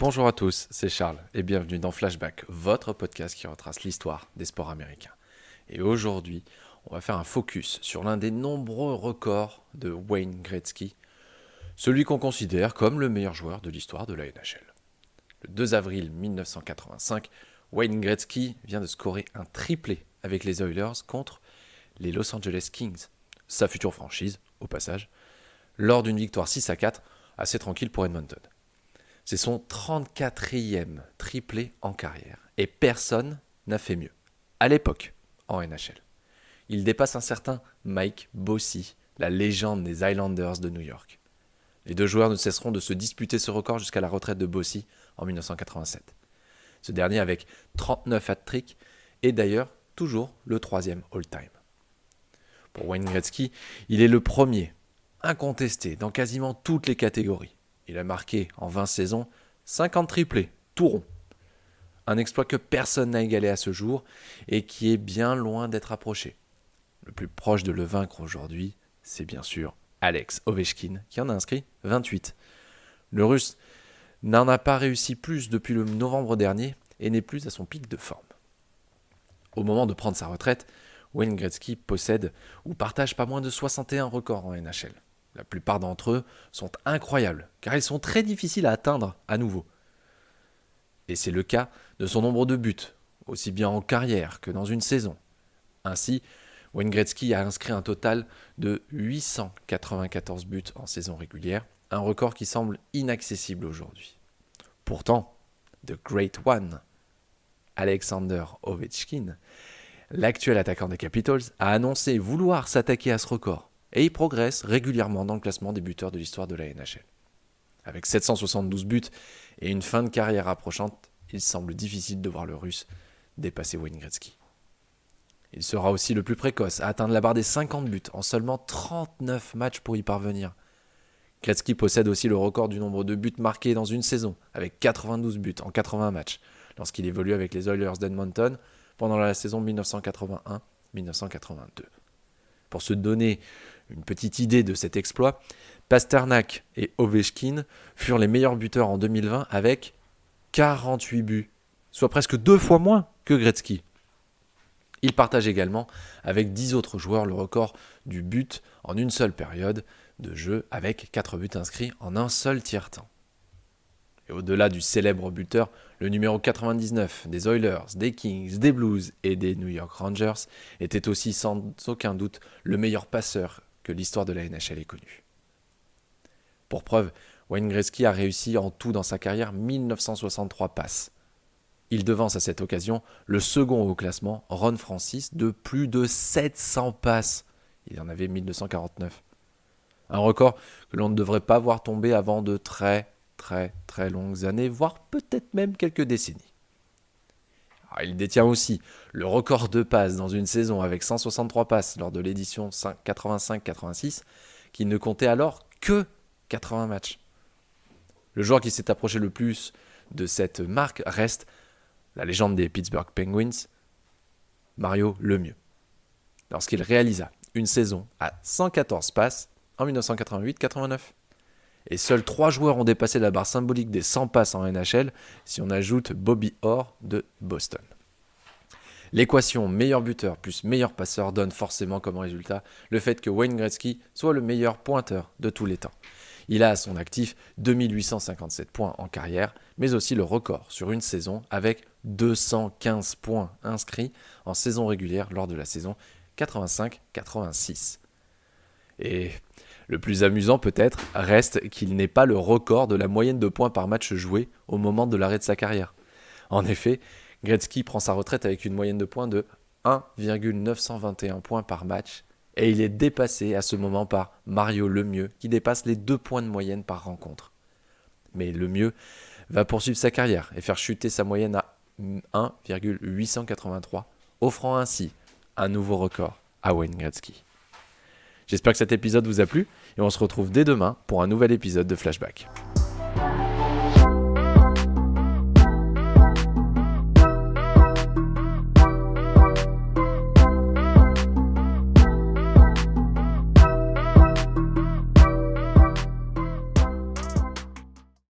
Bonjour à tous, c'est Charles et bienvenue dans Flashback, votre podcast qui retrace l'histoire des sports américains. Et aujourd'hui, on va faire un focus sur l'un des nombreux records de Wayne Gretzky, celui qu'on considère comme le meilleur joueur de l'histoire de la NHL. Le 2 avril 1985, Wayne Gretzky vient de scorer un triplé avec les Oilers contre les Los Angeles Kings, sa future franchise, au passage, lors d'une victoire 6-4, assez tranquille pour Edmonton. C'est son 34e triplé en carrière, et personne n'a fait mieux, à l'époque, en NHL. Il dépasse un certain Mike Bossy, la légende des Islanders de New York. Les deux joueurs ne cesseront de se disputer ce record jusqu'à la retraite de Bossy en 1987. Ce dernier avec 39 hat-tricks est d'ailleurs toujours le troisième all-time. Pour Wayne Gretzky, il est le premier, incontesté dans quasiment toutes les catégories. Il a marqué en 20 saisons 50 triplés, tout rond. Un exploit que personne n'a égalé à ce jour et qui est bien loin d'être approché. Le plus proche de le vaincre aujourd'hui, c'est bien sûr Alex Ovechkin qui en a inscrit 28. Le Russe n'en a pas réussi plus depuis le novembre dernier et n'est plus à son pic de forme. Au moment de prendre sa retraite, Wayne Gretzky possède ou partage pas moins de 61 records en NHL. La plupart d'entre eux sont incroyables, car ils sont très difficiles à atteindre à nouveau. Et c'est le cas de son nombre de buts, aussi bien en carrière que dans une saison. Ainsi, Wayne Gretzky a inscrit un total de 894 buts en saison régulière, un record qui semble inaccessible aujourd'hui. Pourtant, The Great One, Alexander Ovechkin, l'actuel attaquant des Capitals, a annoncé vouloir s'attaquer à ce record. Et il progresse régulièrement dans le classement des buteurs de l'histoire de la NHL. Avec 772 buts et une fin de carrière approchante, il semble difficile de voir le Russe dépasser Wayne Gretzky. Il sera aussi le plus précoce à atteindre la barre des 50 buts en seulement 39 matchs pour y parvenir. Gretzky possède aussi le record du nombre de buts marqués dans une saison, avec 92 buts en 80 matchs, lorsqu'il évolue avec les Oilers d'Edmonton pendant la saison 1981-1982. Pour se donner une petite idée de cet exploit, Pasternak et Ovechkin furent les meilleurs buteurs en 2020 avec 48 buts, soit presque 2 fois moins que Gretzky. Il partage également avec 10 autres joueurs le record du but en une seule période de jeu avec 4 buts inscrits en un seul tiers-temps. Et au-delà du célèbre buteur, le numéro 99 des Oilers, des Kings, des Blues et des New York Rangers était aussi sans aucun doute le meilleur passeur que l'histoire de la NHL ait connu. Pour preuve, Wayne Gretzky a réussi en tout dans sa carrière 1963 passes. Il devance à cette occasion le second au classement, Ron Francis, de plus de 700 passes. Il en avait 1249. Un record que l'on ne devrait pas voir tomber avant de très longues années, voire peut-être même quelques décennies. Alors, il détient aussi le record de passes dans une saison avec 163 passes lors de l'édition 85-86, qui ne comptait alors que 80 matchs. Le joueur qui s'est approché le plus de cette marque reste la légende des Pittsburgh Penguins, Mario Lemieux, lorsqu'il réalisa une saison à 114 passes en 1988-89. Et seuls 3 joueurs ont dépassé la barre symbolique des 100 passes en NHL si on ajoute Bobby Orr de Boston. L'équation meilleur buteur plus meilleur passeur donne forcément comme résultat le fait que Wayne Gretzky soit le meilleur pointeur de tous les temps. Il a à son actif 2857 points en carrière, mais aussi le record sur une saison avec 215 points inscrits en saison régulière lors de la saison 85-86. Et le plus amusant peut-être reste qu'il n'est pas le record de la moyenne de points par match joué au moment de l'arrêt de sa carrière. En effet, Gretzky prend sa retraite avec une moyenne de points de 1,921 points par match et il est dépassé à ce moment par Mario Lemieux qui dépasse les 2 points de moyenne par rencontre. Mais Lemieux va poursuivre sa carrière et faire chuter sa moyenne à 1,883, offrant ainsi un nouveau record à Wayne Gretzky. J'espère que cet épisode vous a plu et on se retrouve dès demain pour un nouvel épisode de Flashback.